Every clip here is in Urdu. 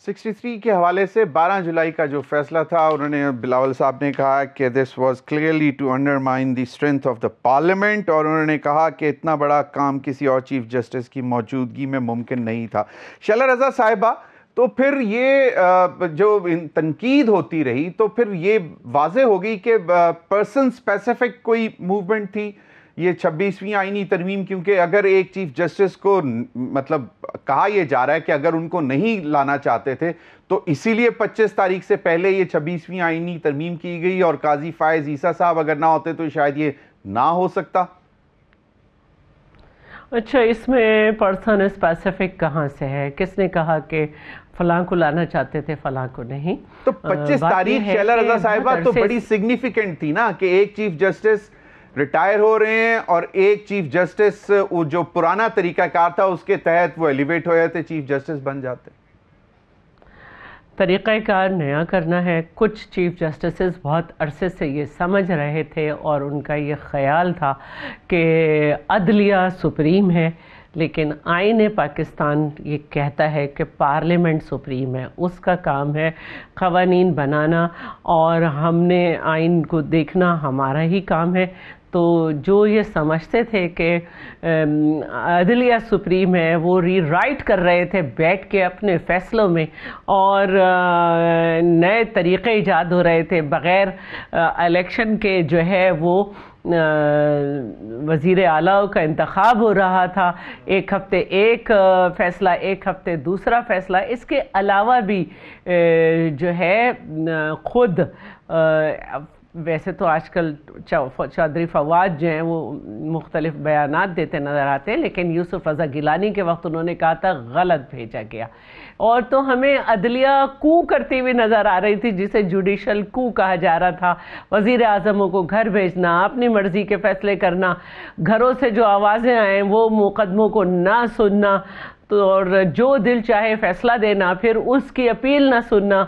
63 کے حوالے سے 12 جولائی کا جو فیصلہ تھا، انہوں نے بلاول صاحب نے کہا کہ this was clearly to undermine the strength of the parliament, اور انہوں نے کہا کہ اتنا بڑا کام کسی اور چیف جسٹس کی موجودگی میں ممکن نہیں تھا۔ شعلہ رضا صاحبہ، تو پھر یہ جو تنقید ہوتی رہی تو پھر یہ واضح ہوگی کہ پرسن اسپیسیفک کوئی موومنٹ تھی یہ 26ویں آئینی ترمیم، کیونکہ اگر ایک چیف جسٹس کو مطلب کہا یہ جا رہا ہے کہ اگر ان کو نہیں لانا چاہتے تھے تو اسی لیے 25 تاریخ سے پہلے یہ 26ویں آئینی ترمیم کی گئی، اور قاضی فائز عیسیٰ صاحب اگر نہ ہوتے تو شاید یہ نہ ہو سکتا۔ اچھا، اس میں پرسن اسپیسیفک کہاں سے ہے؟ کس نے کہا کہ فلاں کو لانا چاہتے تھے فلاں کو نہیں؟ تو 25 تاریخ شعلہ رضا صاحبہ تو بڑی سگنیفیکنٹ تھی نا، کہ ایک چیف جسٹس ریٹائر ہو رہے ہیں اور ایک چیف جسٹس جو پرانا طریقہ کار تھا اس کے تحت وہ ایلیویٹ ہو جاتے، چیف جسٹس بن جاتے۔ طریقہ کار نیا کرنا ہے۔ کچھ چیف جسٹسز بہت عرصے سے یہ سمجھ رہے تھے اور ان کا یہ خیال تھا کہ عدلیہ سپریم ہے، لیکن آئین پاکستان یہ کہتا ہے کہ پارلیمنٹ سپریم ہے، اس کا کام ہے قوانین بنانا، اور ہم نے آئین کو دیکھنا ہمارا ہی کام ہے۔ تو جو یہ سمجھتے تھے کہ عدلیہ سپریم ہے، وہ ری رائٹ کر رہے تھے بیٹھ کے اپنے فیصلوں میں، اور نئے طریقے ایجاد ہو رہے تھے بغیر الیکشن کے، جو ہے وہ وزیر اعلیٰ کا انتخاب ہو رہا تھا، ایک ہفتے ایک فیصلہ، ایک ہفتے دوسرا فیصلہ۔ اس کے علاوہ بھی جو ہے خود ویسے تو آج کل چودھری فواد جو ہیں وہ مختلف بیانات دیتے نظر آتے ہیں، لیکن یوسف رضا گیلانی کے وقت انہوں نے کہا تھا غلط بھیجا گیا، اور تو ہمیں عدلیہ کو کرتی ہوئی نظر آ رہی تھی، جسے جوڈیشل کو کہا جا رہا تھا۔ وزیر اعظموں کو گھر بھیجنا، اپنی مرضی کے فیصلے کرنا، گھروں سے جو آوازیں آئیں وہ مقدموں کو نہ سننا، اور جو دل چاہے فیصلہ دینا، پھر اس کی اپیل نہ سننا،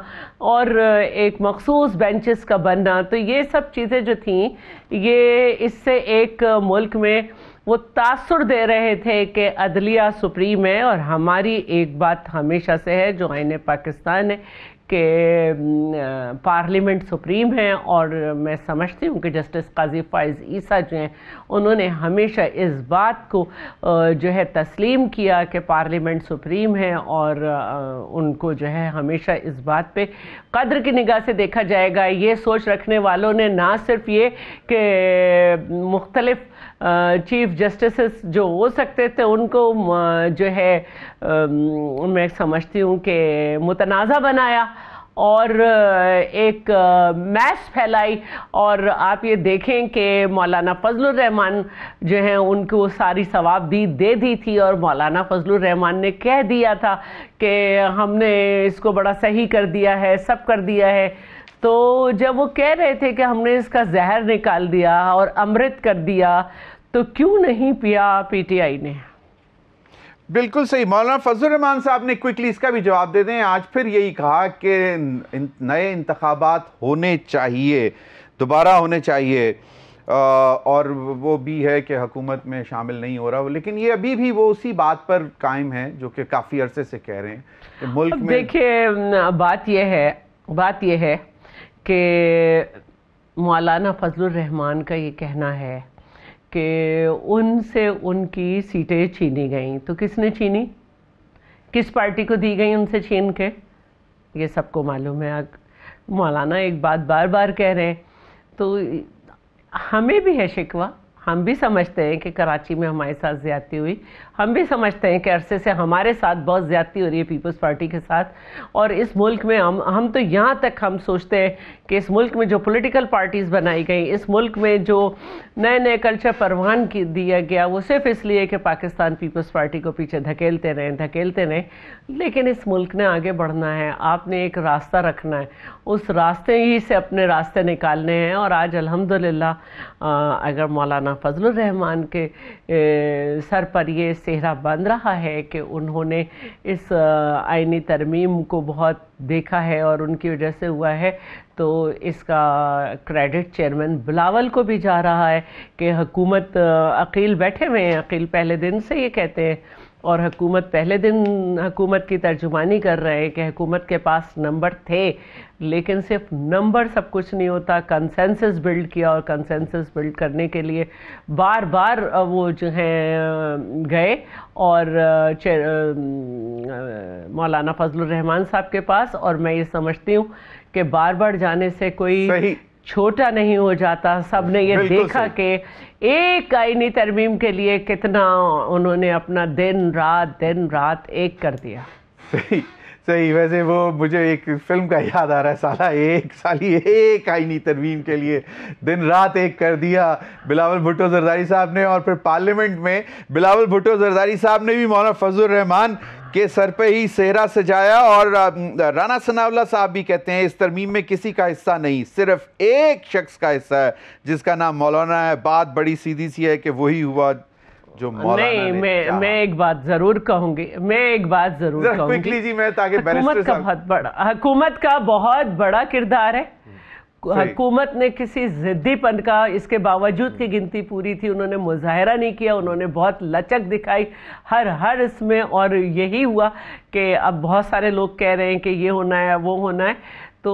اور ایک مخصوص بینچز کا بننا۔ تو یہ سب چیزیں جو تھیں، یہ اس سے ایک ملک میں وہ تاثر دے رہے تھے کہ عدلیہ سپریم ہے، اور ہماری ایک بات ہمیشہ سے ہے جو آئین پاکستان ہے کہ پارلیمنٹ سپریم ہے، اور میں سمجھتی ہوں کہ جسٹس قاضی فائز عیسیٰ جو ہیں انہوں نے ہمیشہ اس بات کو جو ہے تسلیم کیا کہ پارلیمنٹ سپریم ہے، اور ان کو جو ہے ہمیشہ اس بات پہ قدر کی نگاہ سے دیکھا جائے گا۔ یہ سوچ رکھنے والوں نے نہ صرف یہ کہ مختلف چیف جسٹسز جو ہو سکتے تھے ان کو جو ہے میں سمجھتی ہوں کہ متنازع بنایا، اور ایک میس پھیلائی، اور آپ یہ دیکھیں کہ مولانا فضل الرحمان جو ہیں ان کو ساری ثوابدید دے دی تھی، اور مولانا فضل الرحمان نے کہہ دیا تھا کہ ہم نے اس کو بڑا صحیح کر دیا ہے، سب کر دیا ہے۔ تو جب وہ کہہ رہے تھے کہ ہم نے اس کا زہر نکال دیا اور امرت کر دیا، تو کیوں نہیں پیا پی ٹی آئی نے؟ بالکل صحیح۔ مولانا فضل الرحمان صاحب نے کوئکلی اس کا بھی جواب دے دیں۔ آج پھر یہی کہا کہ نئے انتخابات ہونے چاہیے، دوبارہ ہونے چاہیے، اور وہ بھی ہے کہ حکومت میں شامل نہیں ہو رہا، لیکن یہ ابھی بھی وہ اسی بات پر قائم ہے جو کہ کافی عرصے سے کہہ رہے ہیں کہ ملک میں۔ دیکھیے، بات یہ ہے کہ مولانا فضل الرحمان کا یہ کہنا ہے کہ ان سے ان کی سیٹیں چھینی گئیں، تو کس نے چھینی؟ کس پارٹی کو دی گئیں ان سے چھین کے؟ یہ سب کو معلوم ہے۔ مولانا ایک بات بار بار کہہ رہے ہیں، تو ہمیں بھی ہے شکوہ، ہم بھی سمجھتے ہیں کہ کراچی میں ہمارے ساتھ زیادتی ہوئی، ہم بھی سمجھتے ہیں کہ عرصے سے ہمارے ساتھ بہت زیادتی ہو رہی ہے پیپلز پارٹی کے ساتھ، اور اس ملک میں ہم تو یہاں تک ہم سوچتے ہیں کہ اس ملک میں جو پولیٹیکل پارٹیز بنائی گئیں، اس ملک میں جو نئے کلچر پروان دیا گیا، وہ صرف اس لیے کہ پاکستان پیپلز پارٹی کو پیچھے دھکیلتے رہیں، لیکن اس ملک نے آگے بڑھنا ہے، آپ نے ایک راستہ رکھنا ہے، اس راستے ہی سے اپنے راستے نکالنے ہیں۔ اور آج الحمدللہ اگر مولانا فضل الرحمان کے سر پر یہ صحرا بن رہا ہے کہ انہوں نے اس آئینی ترمیم کو بہت دیکھا ہے اور ان کی وجہ سے ہوا ہے، تو اس کا کریڈٹ چیئرمین بلاول کو بھی جا رہا ہے کہ حکومت عقیل بیٹھے ہوئے ہیں، عقیل پہلے دن سے یہ کہتے ہیں، اور حکومت پہلے دن حکومت کی ترجمانی کر رہے ہیں کہ حکومت کے پاس نمبر تھے، لیکن صرف نمبر سب کچھ نہیں ہوتا، کنسنسس بلڈ کیا، اور کنسنسس بلڈ کرنے کے لیے بار بار وہ جو ہیں گئے اور مولانا فضل الرحمان صاحب کے پاس، اور میں یہ سمجھتی ہوں کہ بار بار جانے سے کوئی چھوٹا نہیں ہو جاتا. سب نے یہ دیکھا کہ ایک آئینی ترمیم کے لیے کتنا انہوں نے اپنا دن رات ایک کر دیا. صحیح. ویسے وہ مجھے ایک فلم کا یاد آ رہا ہے، سالی ایک آئینی ترمیم کے لیے دن رات ایک کر دیا بلاول بھٹو زرداری صاحب نے. اور پھر پارلیمنٹ میں بلاول بھٹو زرداری صاحب نے بھی مولانا فضل الرحمان کے سر پہ ہی سہرا سجایا. اور رانا ثناء اللہ صاحب بھی کہتے ہیں اس ترمیم میں کسی کا حصہ نہیں، صرف ایک شخص کا حصہ ہے جس کا نام مولانا ہے. بات بڑی سیدھی سی ہے کہ وہی ہوا جو مولانا نے. نہیں، میں ایک بات ضرور کہوں گی، حکومت کا بہت بڑا کردار ہے. حکومت نے کسی ضدی پن کا، اس کے باوجود کی گنتی پوری تھی، انہوں نے مظاہرہ نہیں کیا، انہوں نے بہت لچک دکھائی ہر اس میں. اور یہی ہوا کہ اب بہت سارے لوگ کہہ رہے ہیں کہ یہ ہونا ہے وہ ہونا ہے، تو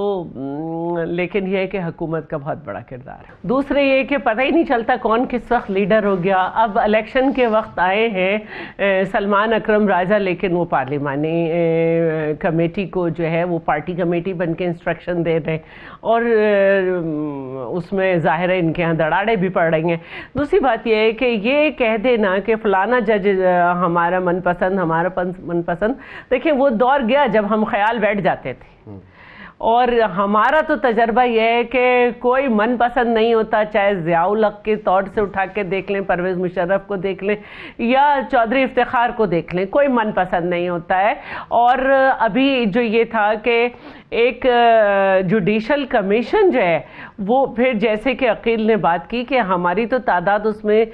لیکن یہ ہے کہ حکومت کا بہت بڑا کردار ہے. دوسرے یہ کہ پتہ ہی نہیں چلتا کون کس وقت لیڈر ہو گیا. اب الیکشن کے وقت آئے ہیں سلمان اکرم راجہ، لیکن وہ پارلیمانی کمیٹی کو جو ہے وہ پارٹی کمیٹی بن کے انسٹرکشن دے رہے ہیں، اور اس میں ظاہر ہے ان کے ہاں دڑاڑے بھی پڑ رہی ہیں. دوسری بات یہ ہے کہ یہ کہہ دینا کہ فلانا جج ہمارا من پسند، دیکھیں وہ دور گیا جب ہم خیال بیٹھ جاتے تھے، اور ہمارا تو تجربہ یہ ہے کہ کوئی من پسند نہیں ہوتا، چاہے ضیاء الحق کے طور سے اٹھا کے دیکھ لیں، پرویز مشرف کو دیکھ لیں یا چودھری افتخار کو دیکھ لیں، کوئی من پسند نہیں ہوتا ہے. اور ابھی جو یہ تھا کہ ایک جوڈیشل کمیشن جو ہے وہ پھر جیسے کہ عقیل نے بات کی کہ ہماری تو تعداد اس میں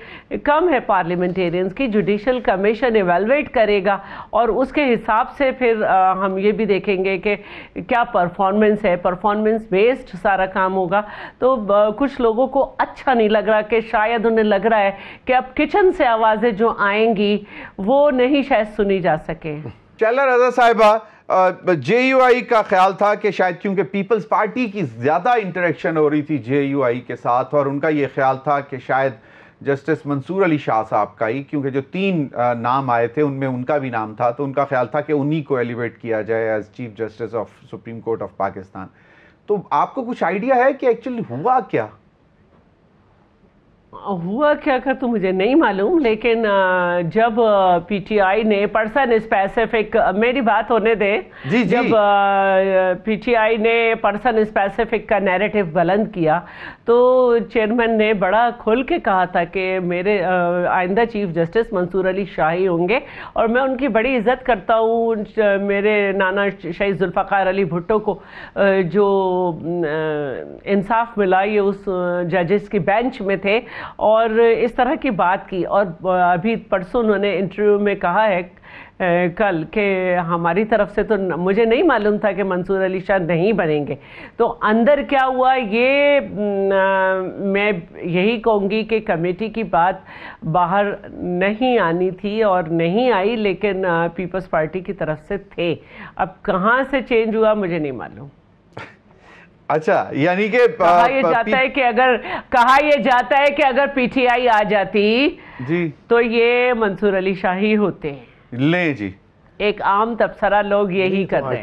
کم ہے پارلیمنٹیرینز کی، جوڈیشل کمیشن ایویلویٹ کرے گا اور اس کے حساب سے پھر ہم یہ بھی دیکھیں گے کہ کیا پرفارمنس ہے، پرفارمنس بیسڈ سارا کام ہوگا. تو کچھ لوگوں کو اچھا نہیں لگ رہا، کہ شاید انہیں لگ رہا ہے کہ اب کچن سے آوازیں جو آئیں گی وہ نہیں شاید سنی جا سکے. شائلہ رضا صاحبہ، جے یو آئی کا خیال تھا کہ شاید کیونکہ پیپلز پارٹی کی زیادہ انٹریکشن ہو رہی تھی جے یو آئی کے ساتھ، اور ان کا یہ خیال تھا کہ شاید جسٹس منصور علی شاہ صاحب کا ہی، کیونکہ جو 3 نام آئے تھے ان میں ان کا بھی نام تھا، تو ان کا خیال تھا کہ انہی کو ایلیویٹ کیا جائے as chief justice of supreme court of Pakistan. تو آپ کو کچھ آئیڈیا ہے کہ ایکچولی ہوا کیا تو مجھے نہیں معلوم، لیکن جب پی ٹی آئی نے پرسن اسپیسیفک، میری بات ہونے دیں، جب پی ٹی آئی نے پرسن اسپیسیفک کا نیریٹو بلند کیا تو چیئرمین نے بڑا کھل کے کہا تھا کہ میرے آئندہ چیف جسٹس منصور علی شاہ ہی ہوں گے، اور میں ان کی بڑی عزت کرتا ہوں. میرے نانا شہید ذوالفقار علی بھٹو کو جو انصاف ملا یہ اس ججز کی بینچ میں تھے، اور اس طرح کی بات کی. اور ابھی پرسوں انہوں نے انٹرویو میں کہا ہے کل کہ ہماری طرف سے تو مجھے نہیں معلوم تھا کہ منصور علی شاہ نہیں بنیں گے. تو اندر کیا ہوا یہ میں یہی کہوں گی کہ کمیٹی کی بات باہر نہیں آنی تھی اور نہیں آئی، لیکن پیپلز پارٹی کی طرف سے تھے. اب کہاں سے چینج ہوا مجھے نہیں معلوم. اچھا، یعنی کہ کہا یہ جاتا ہے کہ اگر پی ٹی آئی آ جاتی جی تو یہ منصور علی شاہ ہی ہوتے. لیں جی، ایک عام تبصرہ لوگ یہی کر رہے ہیں.